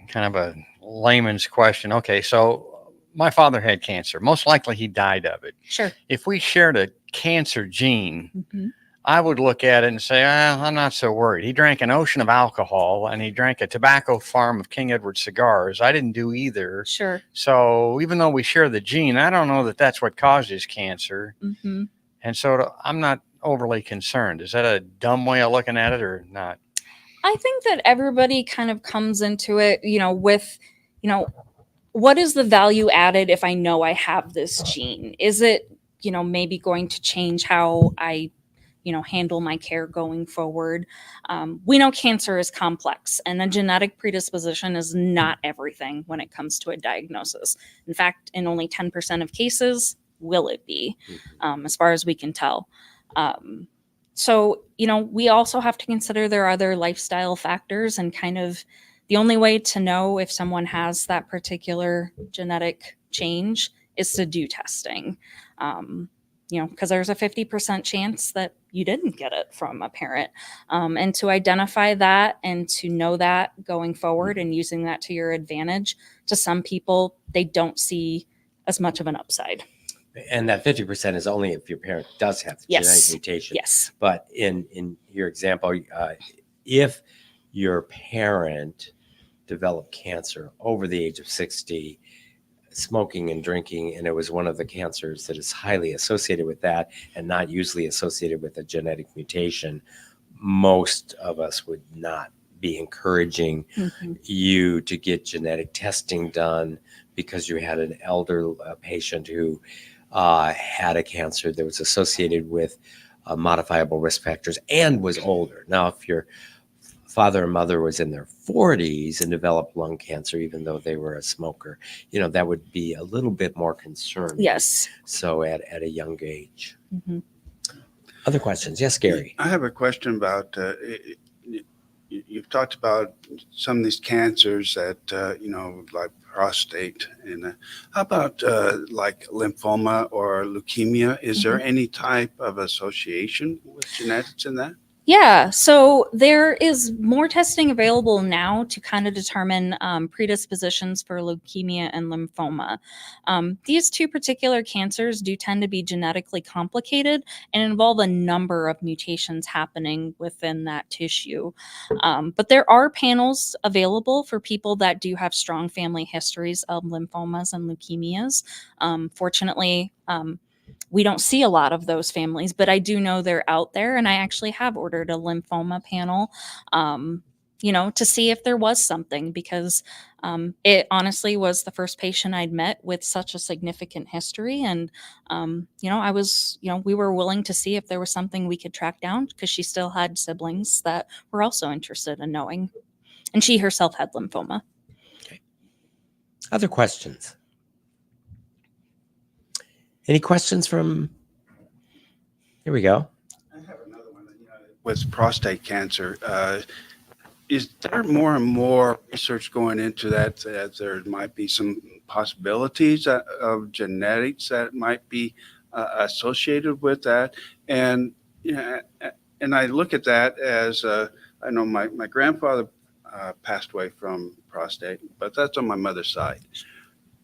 Speaker 5: kind of a layman's question. Okay, so my father had cancer. Most likely he died of it.
Speaker 2: Sure.
Speaker 5: If we shared a cancer gene,
Speaker 2: Mhm.
Speaker 5: I would look at it and say, I'm not so worried. He drank an ocean of alcohol and he drank a tobacco farm of King Edward cigars. I didn't do either.
Speaker 2: Sure.
Speaker 5: So even though we share the gene, I don't know that that's what caused his cancer.
Speaker 2: Hmm.
Speaker 5: And so I'm not overly concerned. Is that a dumb way of looking at it or not?
Speaker 2: I think that everybody kind of comes into it, with, what is the value added if I know I have this gene? Is it, maybe going to change how I, handle my care going forward? We know cancer is complex, and a genetic predisposition is not everything when it comes to a diagnosis. In fact, in only 10% of cases will it be, as far as we can tell. So, we also have to consider there are other lifestyle factors, and kind of the only way to know if someone has that particular genetic change is to do testing. Because there's a 50% chance that you didn't get it from a parent. And to identify that and to know that going forward and using that to your advantage, to some people, they don't see as much of an upside.
Speaker 1: And that 50% is only if your parent does have the
Speaker 2: Yes.
Speaker 1: genetic mutation.
Speaker 2: Yes.
Speaker 1: But in your example, if your parent developed cancer over the age of 60, smoking and drinking, and it was one of the cancers that is highly associated with that and not usually associated with a genetic mutation, most of us would not be encouraging you to get genetic testing done because you had an elder patient who had a cancer that was associated with modifiable risk factors and was older. Now, if your father and mother was in their 40s and developed lung cancer, even though they were a smoker, that would be a little bit more concerning.
Speaker 2: Yes.
Speaker 1: So at a young age. Other questions? Yes, Gary.
Speaker 6: I have a question about, you've talked about some of these cancers that, like prostate. And how about like lymphoma or leukemia? Is there any type of association with genetics in that?
Speaker 2: Yeah, so there is more testing available now to kind of determine predispositions for leukemia and lymphoma. These two particular cancers do tend to be genetically complicated and involve a number of mutations happening within that tissue. But there are panels available for people that do have strong family histories of lymphomas and leukemias. Fortunately, we don't see a lot of those families, but I do know they're out there, and I actually have ordered a lymphoma panel, to see if there was something, because it honestly was the first patient I'd met with such a significant history. And, I was, we were willing to see if there was something we could track down, because she still had siblings that were also interested in knowing. And she herself had lymphoma.
Speaker 1: Okay. Other questions? Any questions from? Here we go.
Speaker 6: I have another one. With prostate cancer, is there more and more research going into that there might be some possibilities of genetics that might be associated with that? And and I look at that as I know my grandfather passed away from prostate, but that's on my mother's side.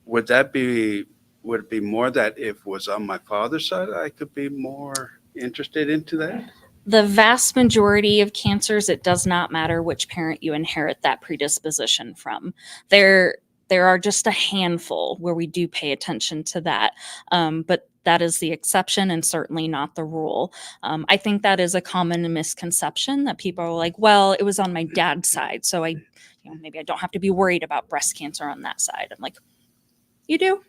Speaker 6: Would it be more that if it was on my father's side, I could be more interested into that?
Speaker 2: The vast majority of cancers, it does not matter which parent you inherit that predisposition from. There are just a handful where we do pay attention to that, but that is the exception and certainly not the rule. I think that is a common misconception that people are like, well, it was on my dad's side, so maybe I don't have to be worried about breast cancer on that side. I'm like, you do.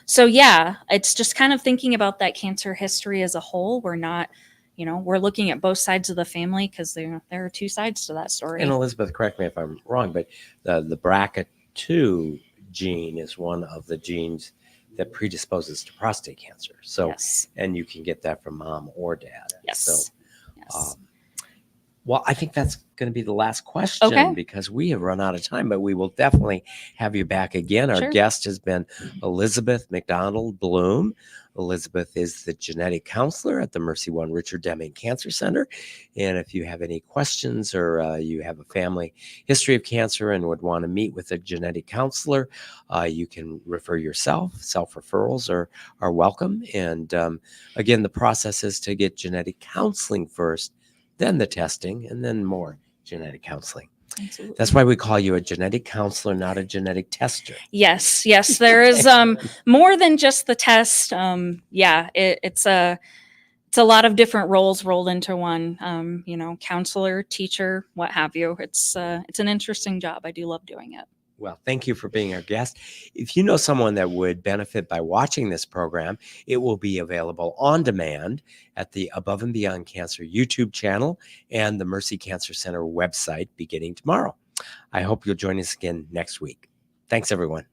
Speaker 2: So yeah, it's just kind of thinking about that cancer history as a whole. We're not, we're looking at both sides of the family because there are two sides to that story.
Speaker 1: And Elizabeth, correct me if I'm wrong, but the BRCA2 gene is one of the genes that predisposes to prostate cancer. So,
Speaker 2: yes.
Speaker 1: And you can get that from mom or dad.
Speaker 2: Yes.
Speaker 1: So,
Speaker 2: yes.
Speaker 1: Well, I think that's going to be the last question because we have run out of time, but we will definitely have you back again. Our guest has been Elizabeth McDonald Blume. Elizabeth is the genetic counselor at the MercyOne Richard Deming Cancer Center. And if you have any questions or you have a family history of cancer and would want to meet with a genetic counselor, you can refer yourself. Self-referrals are welcome. And again, the process is to get genetic counseling first, then the testing, and then more genetic counseling.
Speaker 2: Absolutely.
Speaker 1: That's why we call you a genetic counselor, not a genetic tester.
Speaker 2: Yes. There is more than just the test. It's a lot of different roles rolled into one. Counselor, teacher, what have you. It's an interesting job. I do love doing it.
Speaker 1: Well, thank you for being our guest. If you know someone that would benefit by watching this program, it will be available on demand at the Above and Beyond Cancer YouTube channel and the Mercy Cancer Center website beginning tomorrow. I hope you'll join us again next week. Thanks, everyone.